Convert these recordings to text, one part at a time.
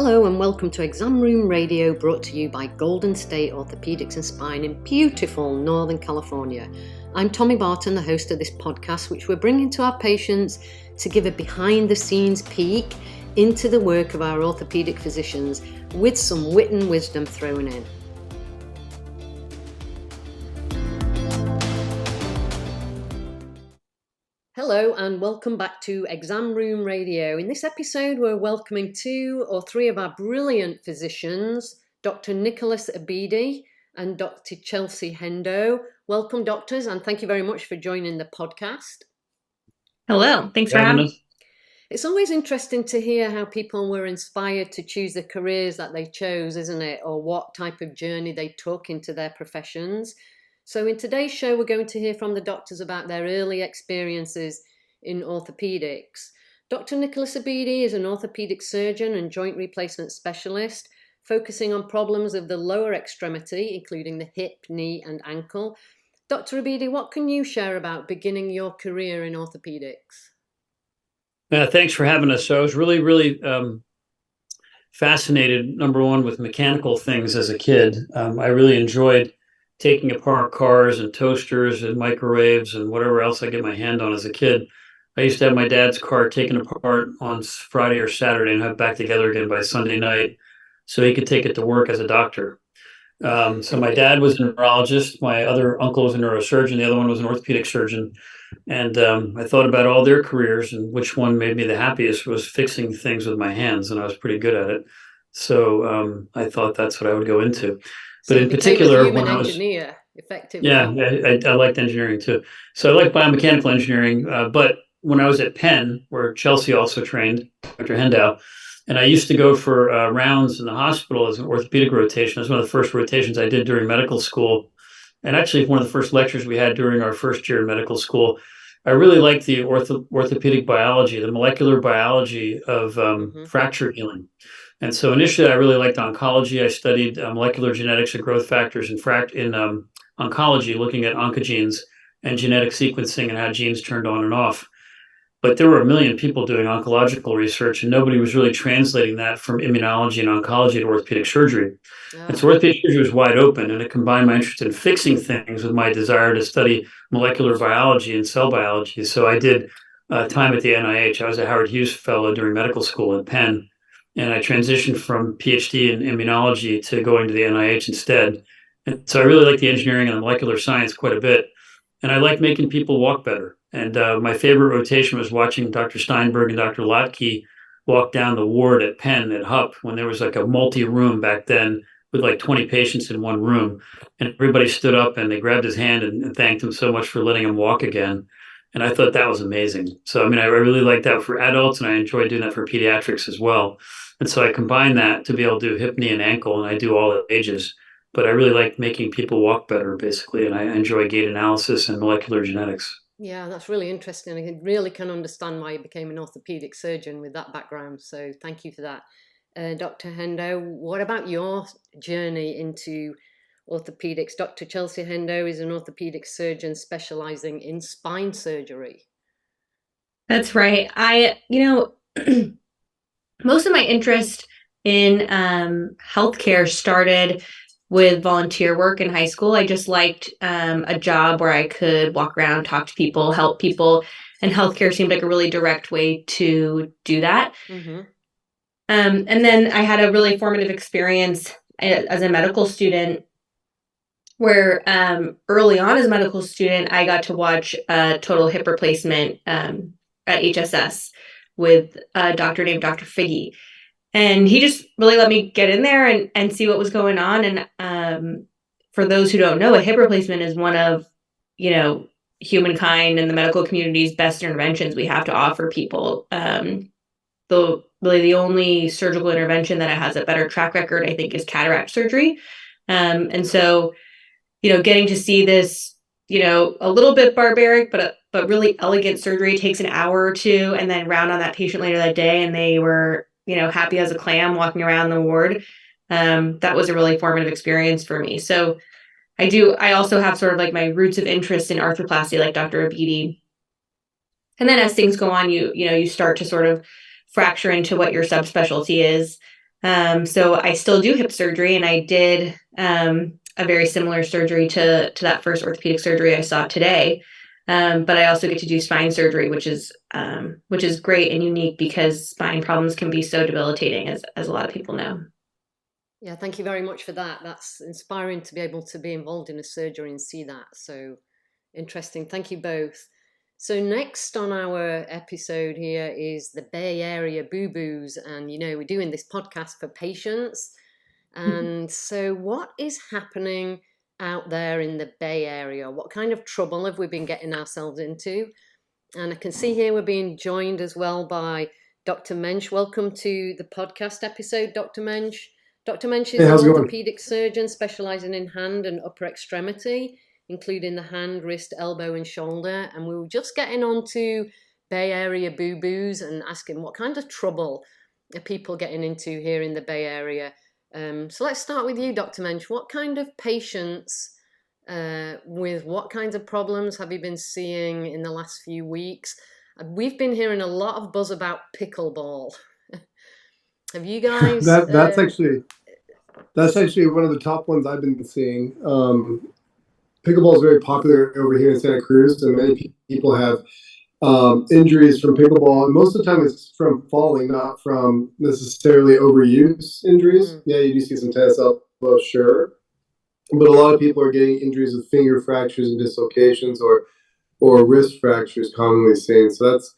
Hello and welcome to Exam Room Radio, brought to you by Golden State Orthopedics and Spine in beautiful Northern California. I'm Tommy Barton, the host of this podcast, which we're bringing to our patients to give a behind-the-scenes peek into the work of our orthopedic physicians with some wit and wisdom thrown in. Hello and welcome back to Exam Room Radio. In this episode, we're welcoming two or three of our brilliant physicians, Dr. Drs Abidi and Dr. Chelsea Hendow. Welcome, doctors, and thank you very much for joining the podcast. Hello, thanks for having us. It's always interesting to hear how people were inspired to choose the careers that they chose, isn't it? Or what type of journey they took into their professions. So in today's show, we're going to hear from the doctors about their early experiences in orthopedics. Dr. Drs Abidi is an orthopedic surgeon and joint replacement specialist, focusing on problems of the lower extremity, including the hip, knee, and ankle. Dr. Abidi, what can you share about beginning your career in orthopedics? Thanks for having us. So I was really fascinated, number one, with mechanical things as a kid. I really enjoyed taking apart cars and toasters and microwaves and whatever else I get my hand on as a kid. I used to have my dad's car taken apart on Friday or Saturday and have it back together again by Sunday night so he could take it to work as a doctor. So my dad was a neurologist. My other uncle was a neurosurgeon. The other one was an orthopedic surgeon. And I thought about all their careers, and which one made me the happiest was fixing things with my hands, and I was pretty good at it. So I thought that's what I would go into. But so in particular, when I was effectively. Yeah, I liked engineering too. So I liked biomechanical engineering. But when I was at Penn, where Chelsea also trained, Dr. Hendow, and I used to go for rounds in the hospital as an orthopedic rotation. It was one of the first rotations I did during medical school. And actually, one of the first lectures we had during our first year in medical school. I really liked the orthopedic biology, the molecular biology of fracture healing. And so initially, I really liked oncology. I studied molecular genetics of growth factors in oncology, looking at oncogenes and genetic sequencing and how genes turned on and off. But there were a million people doing oncological research, and nobody was really translating that from immunology and oncology to orthopedic surgery. Oh. And so orthopedic surgery was wide open, and it combined my interest in fixing things with my desire to study molecular biology and cell biology. So I did time at the NIH. I was a Howard Hughes fellow during medical school at Penn. And I transitioned from PhD in immunology to going to the NIH instead. And so I really like the engineering and the molecular science quite a bit. And I like making people walk better. And my favorite rotation was watching Dr. Steinberg and Dr. Lotke walk down the ward at Penn at HUP when there was like a multi-room back then with like 20 patients in one room. And everybody stood up and they grabbed his hand and thanked him so much for letting him walk again. And I thought that was amazing. So, I mean, I really like that for adults, and I enjoy doing that for pediatrics as well. And so I combine that to be able to do hip, knee, and ankle, and I do all ages. But I really like making people walk better, basically, and I enjoy gait analysis and molecular genetics. Yeah, that's really interesting. I really can understand why you became an orthopedic surgeon with that background. So thank you for that. Dr. Hendow, what about your journey into orthopedics? Dr. Chelsea Hendow is an orthopedic surgeon specializing in spine surgery. That's right. Most of my interest in healthcare started with volunteer work in high school. I just liked a job where I could walk around, talk to people, help people, and healthcare seemed like a really direct way to do that. Mm-hmm. And then I had a really formative experience as a medical student where early on as a medical student, I got to watch a total hip replacement at HSS with a doctor named Dr. Figge. And he just really let me get in there and see what was going on. And for those who don't know, a hip replacement is one of, humankind and the medical community's best interventions we have to offer people. The only surgical intervention that has a better track record, I think, is cataract surgery. And so, getting to see this, a little bit barbaric, but really elegant surgery takes an hour or two, and then round on that patient later that day, and they were, happy as a clam walking around the ward. That was a really formative experience for me. So I also have sort of like my roots of interest in arthroplasty, like Dr. Abidi. And then as things go on, you start to sort of fracture into what your subspecialty is. So I still do hip surgery, and I did a very similar surgery to that first orthopedic surgery I saw today. But I also get to do spine surgery, which is great and unique because spine problems can be so debilitating, as a lot of people know. Yeah, thank you very much for that. That's inspiring to be able to be involved in a surgery and see that. So interesting. Thank you both. So next on our episode here is the Bay Area boo-boos. And, we're doing this podcast for patients. And so what is happening out there in the Bay Area? What kind of trouble have we been getting ourselves into? And I can see here we're being joined as well by Dr. Mensch. Welcome to the podcast episode, Dr. Mensch. Dr. Mensch is an orthopedic surgeon specializing in hand and upper extremity, including the hand, wrist, elbow, and shoulder. And we were just getting on to Bay Area boo-boos and asking what kind of trouble are people getting into here in the Bay Area. So let's start with you, Dr. Mensch. What kind of patients with what kinds of problems have you been seeing in the last few weeks? We've been hearing a lot of buzz about pickleball. Have you guys? That's actually one of the top ones I've been seeing. Pickleball is very popular over here in Santa Cruz, and many people have injuries from pickleball. And most of the time, it's from falling, not from necessarily overuse injuries. Yeah, you do see some tennis elbows, sure, but a lot of people are getting injuries with finger fractures and dislocations, or wrist fractures, commonly seen. So that's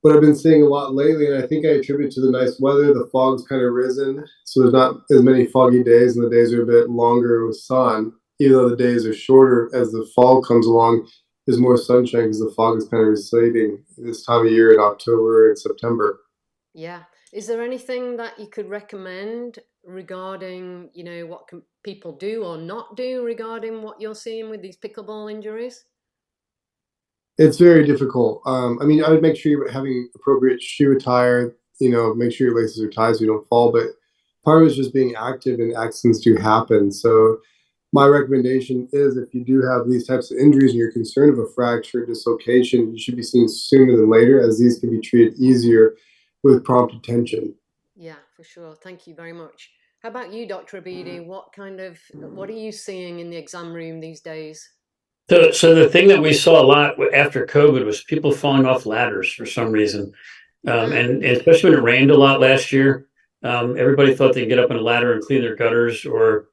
what I've been seeing a lot lately, and I think I attribute to the nice weather. The fog's kind of risen, so there's not as many foggy days, and the days are a bit longer with sun, even though the days are shorter as the fall comes along. There's more sunshine because the fog is kind of receding this time of year in October and September. Yeah. Is there anything that you could recommend regarding, what can people do or not do regarding what you're seeing with these pickleball injuries? It's very difficult. I would make sure you're having appropriate shoe attire, make sure your laces are tied so you don't fall. But part of it is just being active, and accidents do happen. So my recommendation is, if you do have these types of injuries and you're concerned of a fracture or dislocation, you should be seen sooner than later, as these can be treated easier with prompt attention. Yeah, for sure. Thank you very much. How about you, Dr. Abidi? What are you seeing in the exam room these days? So the thing that we saw a lot after COVID was people falling off ladders for some reason. And especially when it rained a lot last year, everybody thought they'd get up on a ladder and clean their gutters or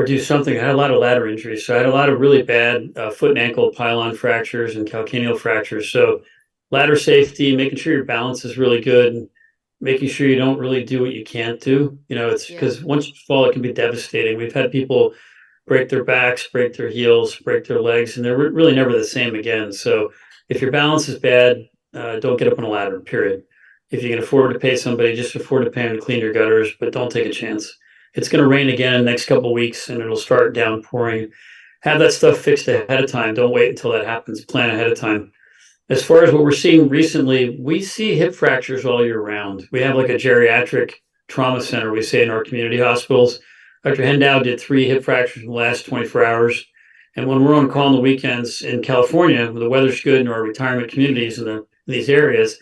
do something. I had a lot of ladder injuries. So I had a lot of really bad foot and ankle pylon fractures and calcaneal fractures. So ladder safety, making sure your balance is really good, and making sure you don't really do what you can't do. It's because once you fall, it can be devastating. We've had people break their backs, break their heels, break their legs, and they're really never the same again. So if your balance is bad, don't get up on a ladder, period. If you can afford to pay somebody, just afford to pay them to clean your gutters, but don't take a chance. It's going to rain again in the next couple of weeks, and it'll start downpouring. Have that stuff fixed ahead of time. Don't wait until that happens. Plan ahead of time. As far as what we're seeing recently, we see hip fractures all year round. We have like a geriatric trauma center, we say, in our community hospitals. Dr. Hendow did 3 hip fractures in the last 24 hours. And when we're on call on the weekends in California, when the weather's good in our retirement communities in these areas,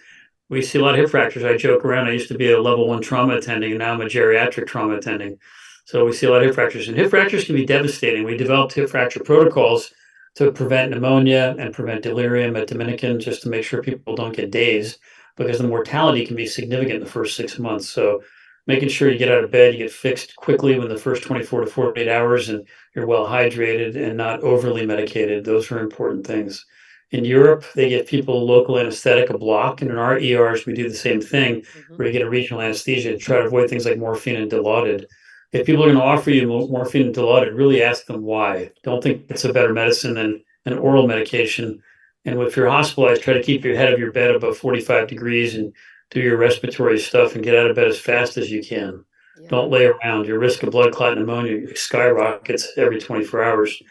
we see a lot of hip fractures. I joke around. I used to be a level 1 trauma attending, and now I'm a geriatric trauma attending. So we see a lot of hip fractures. And hip fractures can be devastating. We developed hip fracture protocols to prevent pneumonia and prevent delirium at Dominican, just to make sure people don't get dazed, because the mortality can be significant in the first 6 months. So making sure you get out of bed, you get fixed quickly within the first 24 to 48 hours, and you're well hydrated and not overly medicated. Those are important things. In Europe, they give people local anesthetic, a block, and in our ERs, we do the same thing, where you get a regional anesthesia to try to avoid things like morphine and Dilaudid. If people are going to offer you morphine and Dilaudid, really ask them why. Don't think it's a better medicine than an oral medication. And if you're hospitalized, try to keep your head of your bed above 45 degrees and do your respiratory stuff and get out of bed as fast as you can. Yeah. Don't lay around. Your risk of blood clot pneumonia skyrockets every 24 hours.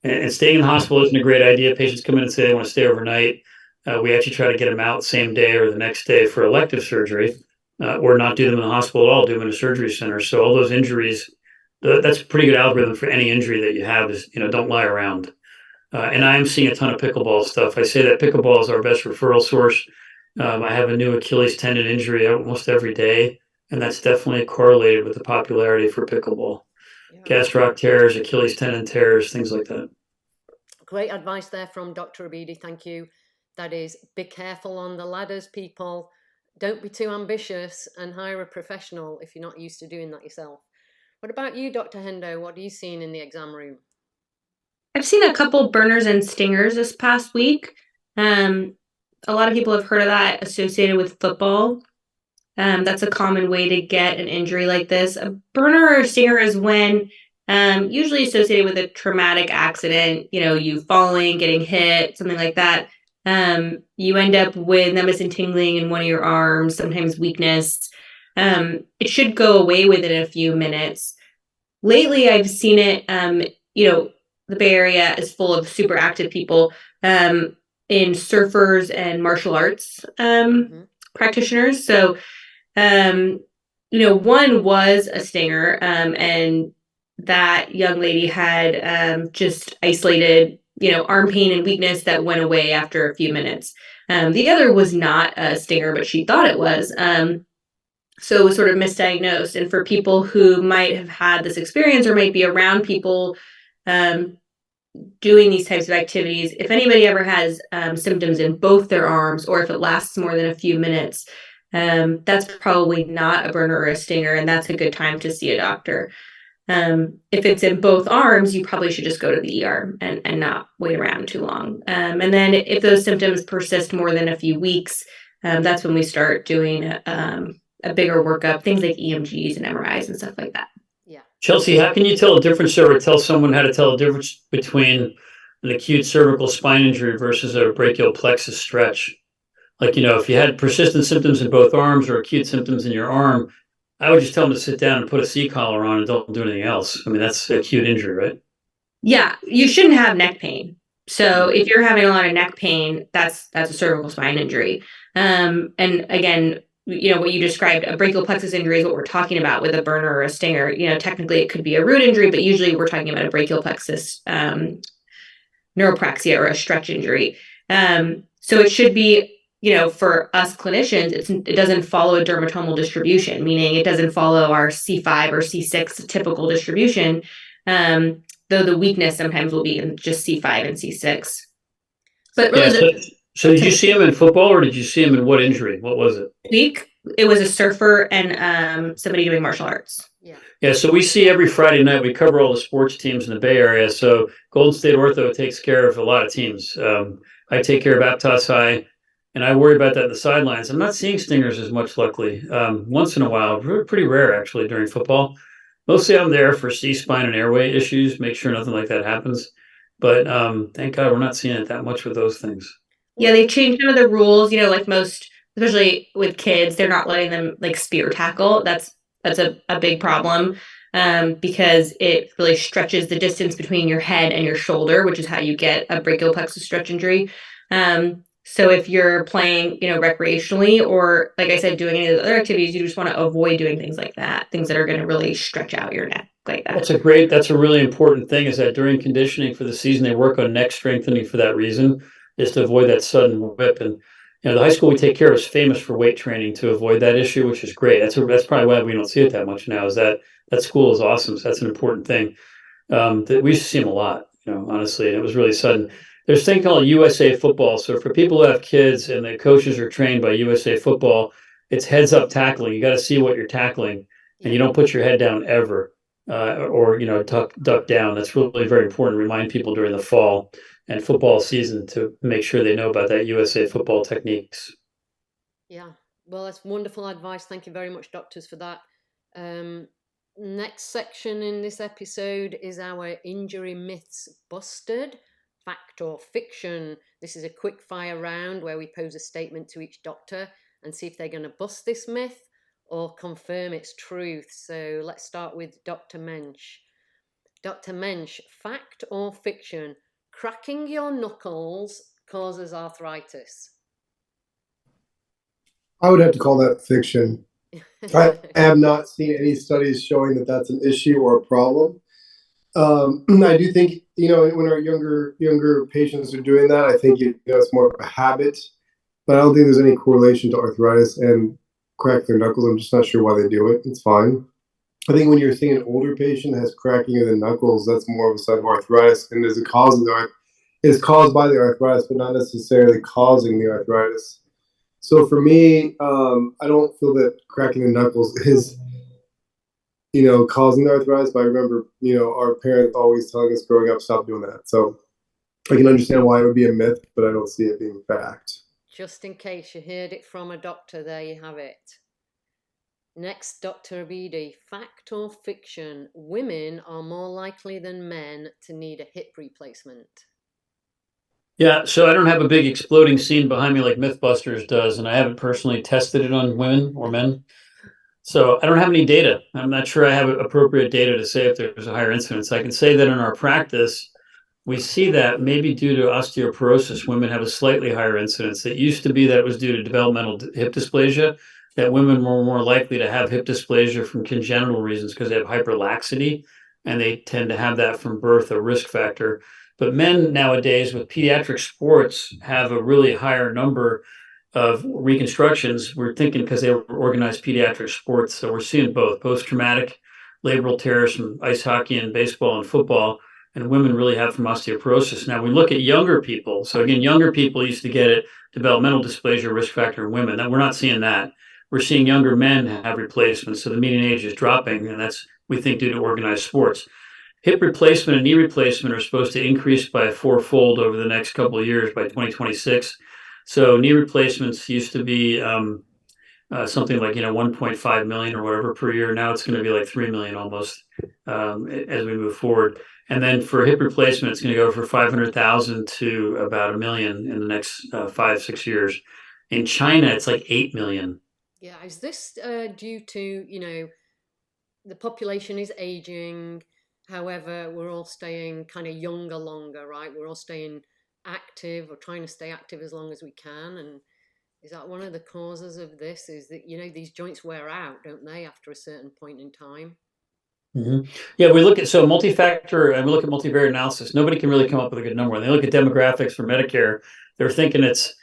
And staying in the hospital isn't a great idea. Patients come in and say they want to stay overnight. We actually try to get them out same day or the next day for elective surgery, or not do them in the hospital at all, do them in a surgery center. So all those injuries, that's a pretty good algorithm for any injury that you have is, don't lie around. And I'm seeing a ton of pickleball stuff. I say that pickleball is our best referral source. I have a new Achilles tendon injury almost every day. and that's definitely correlated with the popularity for pickleball. Yeah. Gastroc tears, Achilles tendon tears, things like that. Great advice there from Dr. Abidi. Thank you. That is, be careful on the ladders, people. Don't be too ambitious and hire a professional if you're not used to doing that yourself. What about you, Dr. Hendow? What are you seeing in the exam room? I've seen a couple burners and stingers this past week. A lot of people have heard of that associated with football. That's a common way to get an injury like this. A burner or a stinger is when, usually associated with a traumatic accident, you falling, getting hit, something like that. You end up with numbness and tingling in one of your arms, sometimes weakness. It should go away within a few minutes. Lately, I've seen it, the Bay Area is full of super active people, in surfers and martial arts practitioners. So, one was a stinger, and that young lady had just isolated, arm pain and weakness that went away after a few minutes. The other was not a stinger, but she thought it was. So it was sort of misdiagnosed. And for people who might have had this experience or might be around people doing these types of activities, if anybody ever has symptoms in both their arms, or if it lasts more than a few minutes, that's probably not a burner or a stinger, and that's a good time to see a doctor. If it's in both arms, you probably should just go to the ER and not wait around too long. And then if those symptoms persist more than a few weeks, that's when we start doing a bigger workup, things like EMGs and MRIs and stuff like that. Yeah. Chelsea, how can you tell a difference or tell someone how to tell a difference between an acute cervical spine injury versus a brachial plexus stretch? Like, if you had persistent symptoms in both arms or acute symptoms in your arm, I would just tell them to sit down and put a C-collar on and don't do anything else. I mean, that's acute injury, right? Yeah, you shouldn't have neck pain. So if you're having a lot of neck pain, that's a cervical spine injury. And again, what you described, a brachial plexus injury is what we're talking about with a burner or a stinger. Technically it could be a root injury, but usually we're talking about a brachial plexus neuropraxia or a stretch injury. So it should be, for us clinicians, it doesn't follow a dermatomal distribution, meaning it doesn't follow our C5 or C6 typical distribution, though the weakness sometimes will be in just C5 and C6. But really, so did you see him in football, or did you see him in what injury? What was it? Week, it was a surfer and somebody doing martial arts. Yeah, so we see every Friday night, we cover all the sports teams in the Bay Area. So Golden State Ortho takes care of a lot of teams. I take care of Aptos High, and I worry about that in the sidelines. I'm not seeing stingers as much, luckily. Once in a while, pretty rare actually during football. Mostly I'm there for C-spine and airway issues, make sure nothing like that happens. But thank God we're not seeing it that much with those things. Yeah, they changed some of the rules, like most, especially with kids, they're not letting them like spear tackle. That's a big problem, because it really stretches the distance between your head and your shoulder, which is how you get a brachial plexus stretch injury. So if you're playing, recreationally, or like I said, doing any of the other activities, you just want to avoid doing things like that, things that are going to really stretch out your neck like that. That's a really important thing, is that during conditioning for the season, they work on neck strengthening for that reason, is to avoid that sudden whip. And the high school we take care of is famous for weight training to avoid that issue, which is great. That's probably why we don't see it that much now, is that school is awesome. So that's an important thing. That we used to see them a lot, honestly, and it was really sudden. There's a thing called USA Football. So for people who have kids and the coaches are trained by USA Football, it's heads up tackling. You got to see what you're tackling, and you don't put your head down ever, or duck down. That's really very important to remind people during the fall and football season to make sure they know about that USA Football techniques. Yeah, well, that's wonderful advice. Thank you very much, doctors, for that. Next section in this episode is our injury myths busted, fact or fiction. This is a quick fire round where we pose a statement to each doctor and see if they're going to bust this myth or confirm its truth. So let's start with Dr. Mensch. Dr. Mensch, fact or fiction? Cracking your knuckles causes arthritis. I would have to call that fiction. I have not seen any studies showing that that's an issue or a problem. I do think, when our younger patients are doing that, I think it's more of a habit, but I don't think there's any correlation to arthritis. And crack their knuckles. I'm just not sure why they do it. It's fine. I think when you're seeing an older patient that has cracking of the knuckles, that's more of a sign of arthritis, and is caused by the arthritis, but not necessarily causing the arthritis. So for me, I don't feel that cracking the knuckles is, causing the arthritis. But I remember, our parents always telling us growing up, stop doing that. So I can understand why it would be a myth, but I don't see it being fact. Just in case you heard it from a doctor, there you have it. Next, Dr. Abidi, fact or fiction? Women are more likely than men to need a hip replacement. Yeah, so I don't have a big exploding scene behind me like Mythbusters does, and I haven't personally tested it on women or men. So I don't have any data. I'm not sure I have appropriate data to say if there's a higher incidence. I can say that in our practice, we see that maybe due to osteoporosis, women have a slightly higher incidence. It used to be that it was due to developmental hip dysplasia, that women were more likely to have hip dysplasia from congenital reasons because they have hyperlaxity, and they tend to have that from birth, a risk factor. But men nowadays with pediatric sports have a really higher number of reconstructions. We're thinking because they were organized pediatric sports. So we're seeing both post-traumatic labral tears from ice hockey and baseball and football, and women really have from osteoporosis. Now we look at younger people. So again, younger people used to get it, developmental dysplasia risk factor in women. Now we're not seeing that. We're seeing younger men have replacements. So the median age is dropping, and that's, we think, due to organized sports. Hip replacement and knee replacement are supposed to increase by fourfold over the next couple of years by 2026. So knee replacements used to be something like 1.5 million or whatever per year. Now it's going to be like 3 million almost as we move forward. And then for hip replacement, it's going to go from 500,000 to about 1 million in the next 5-6 years. In China, it's like 8 million. Yeah, is this due to the population is aging? However, we're all staying kind of younger longer, right? We're all staying active or trying to stay active as long as we can. And is that one of the causes of this? Is that, these joints wear out, don't they, after a certain point in time? Mm-hmm. Yeah, we look at multi-factor and we look at multivariate analysis. Nobody can really come up with a good number. When they look at demographics for Medicare, they're thinking it's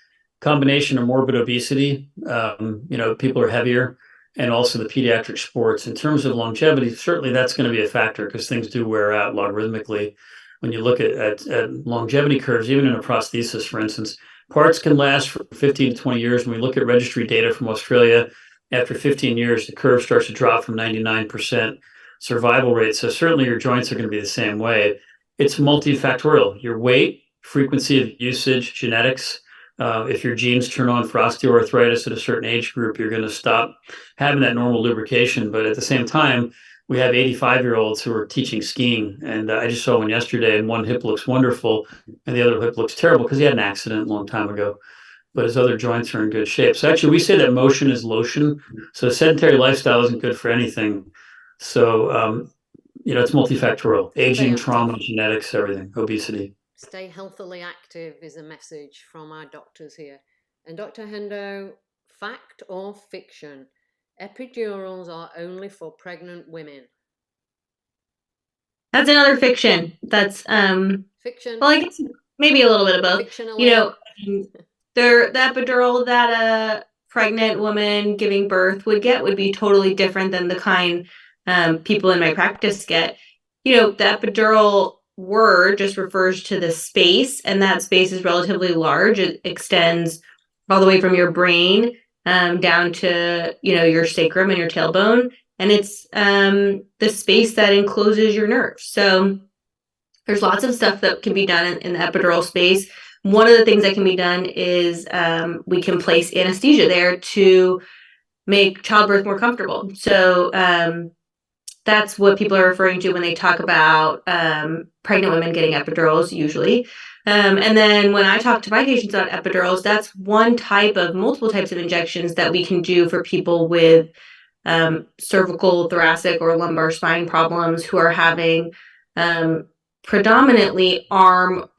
combination of morbid obesity. People are heavier, and also the pediatric sports. In terms of longevity, certainly that's going to be a factor because things do wear out logarithmically. When you look at longevity curves, even in a prosthesis, for instance, parts can last for 15 to 20 years. When we look at registry data from Australia, after 15 years, the curve starts to drop from 99% survival rate. So certainly your joints are going to be the same way. It's multifactorial. Your weight, frequency of usage, genetics. If your genes turn on for osteoarthritis at a certain age group, you're going to stop having that normal lubrication. But at the same time, we have 85-year-olds who are teaching skiing. And I just saw one yesterday, and one hip looks wonderful, and the other hip looks terrible because he had an accident a long time ago. But his other joints are in good shape. So actually, we say that motion is lotion. So sedentary lifestyle isn't good for anything. So, it's multifactorial. Aging, trauma, genetics, everything, obesity. Stay healthily active is a message from our doctors here. And Dr. Hendow, fact or fiction? Epidurals are only for pregnant women. That's another fiction. That's fiction. Well, I guess maybe a little bit of both. Fiction the epidural that a pregnant woman giving birth would get would be totally different than the kind people in my practice get. The epidural word just refers to the space, and that space is relatively large. It extends all the way from your brain down to your sacrum and your tailbone, and it's the space that encloses your nerves. So there's lots of stuff that can be done in the epidural space. One of the things that can be done is we can place anesthesia there to make childbirth more comfortable. So that's what people are referring to when they talk about pregnant women getting epidurals usually. And then when I talk to my patients about epidurals, that's one type of multiple types of injections that we can do for people with cervical, thoracic, or lumbar spine problems who are having predominantly arm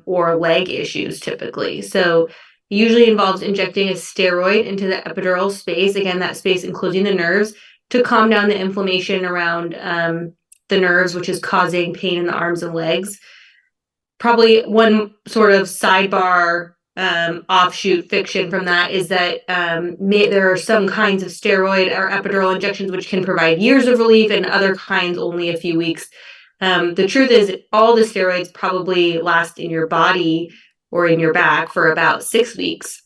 or leg issues typically. So it usually involves injecting a steroid into the epidural space, again, that space including the nerves, to calm down the inflammation around the nerves, which is causing pain in the arms and legs. Probably one sort of sidebar offshoot fiction from that is that there are some kinds of steroid or epidural injections which can provide years of relief and other kinds only a few weeks. The truth is all the steroids probably last in your body or in your back for about 6 weeks.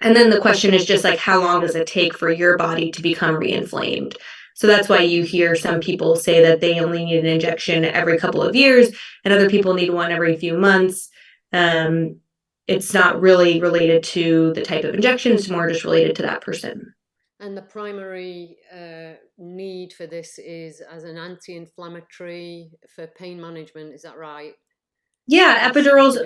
And then the question is just like, how long does it take for your body to become reinflamed? So that's why you hear some people say that they only need an injection every couple of years and other people need one every few months. It's not really related to the type of injection, it's more just related to that person. And the primary need for this is as an anti-inflammatory for pain management, is that right? Yeah, epidurals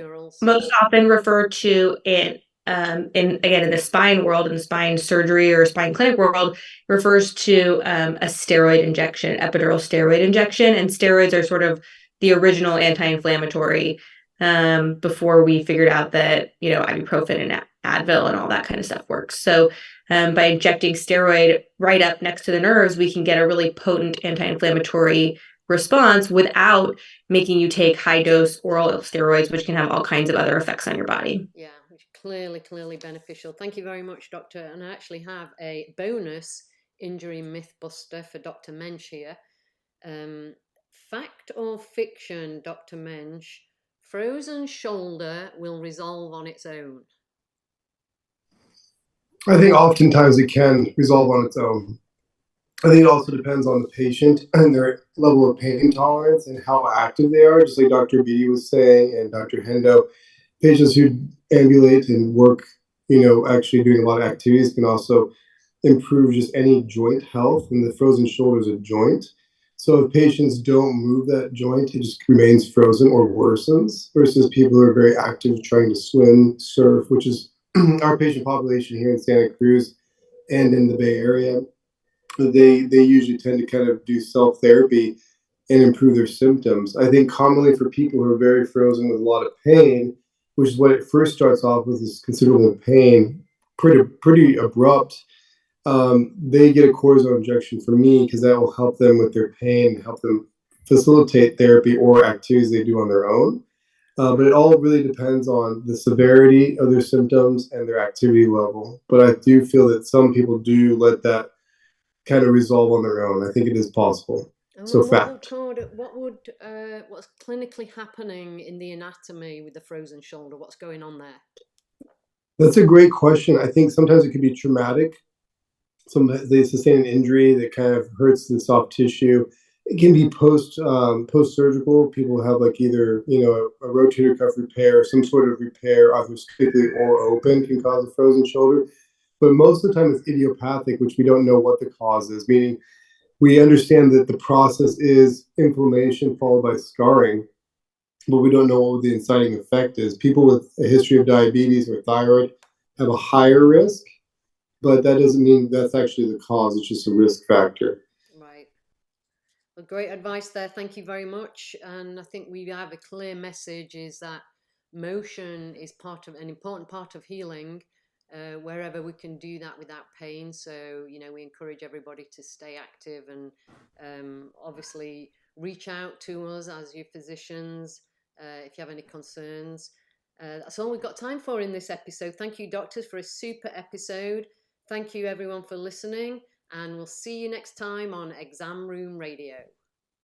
most often refer to it in the spine world, in the spine surgery or spine clinic world, refers to a steroid injection, epidural steroid injection, and steroids are sort of the original anti-inflammatory before we figured out that ibuprofen and Advil and all that kind of stuff works. So by injecting steroid right up next to the nerves, we can get a really potent anti-inflammatory response without making you take high dose oral steroids, which can have all kinds of other effects on your body. Yeah, clearly beneficial. Thank you very much, Doctor. And I actually have a bonus injury myth buster for Dr. Mensch here. Fact or fiction, Dr. Mensch, frozen shoulder will resolve on its own? I think oftentimes it can resolve on its own. I think it also depends on the patient and their level of pain tolerance and how active they are, just like Dr. Abidi was saying and Dr. Hendow. Patients who ambulate and work, actually doing a lot of activities can also improve just any joint health, and the frozen shoulder is a joint. So if patients don't move that joint, it just remains frozen or worsens, versus people who are very active trying to swim, surf, which is our patient population here in Santa Cruz and in the Bay Area. They usually tend to kind of do self-therapy and improve their symptoms. I think commonly for people who are very frozen with a lot of pain, which is what it first starts off with, is considerable pain, pretty abrupt. They get a cortisone injection from me because that will help them with their pain, help them facilitate therapy or activities they do on their own. But it all really depends on the severity of their symptoms and their activity level. But I do feel that some people do let that kind of resolve on their own. I think it is possible. So fact. What's clinically happening in the anatomy with the frozen shoulder? What's going on there? That's a great question. I think sometimes it could be traumatic. Sometimes they sustain an injury that kind of hurts the soft tissue. It can be post-surgical. People have like either, a rotator cuff repair, some sort of repair, arthroscopically or open, can cause a frozen shoulder. But most of the time it's idiopathic, which we don't know what the cause is, meaning we understand that the process is inflammation followed by scarring, but we don't know what the inciting effect is. People with a history of diabetes or thyroid have a higher risk, but that doesn't mean that's actually the cause. It's just a risk factor. Right. Well, great advice there. Thank you very much. And I think we have a clear message is that motion is an important part of healing. Wherever we can do that without pain. So, we encourage everybody to stay active and obviously reach out to us as your physicians if you have any concerns. That's all we've got time for in this episode. Thank you, doctors, for a super episode. Thank you, everyone, for listening. And we'll see you next time on Exam Room Radio.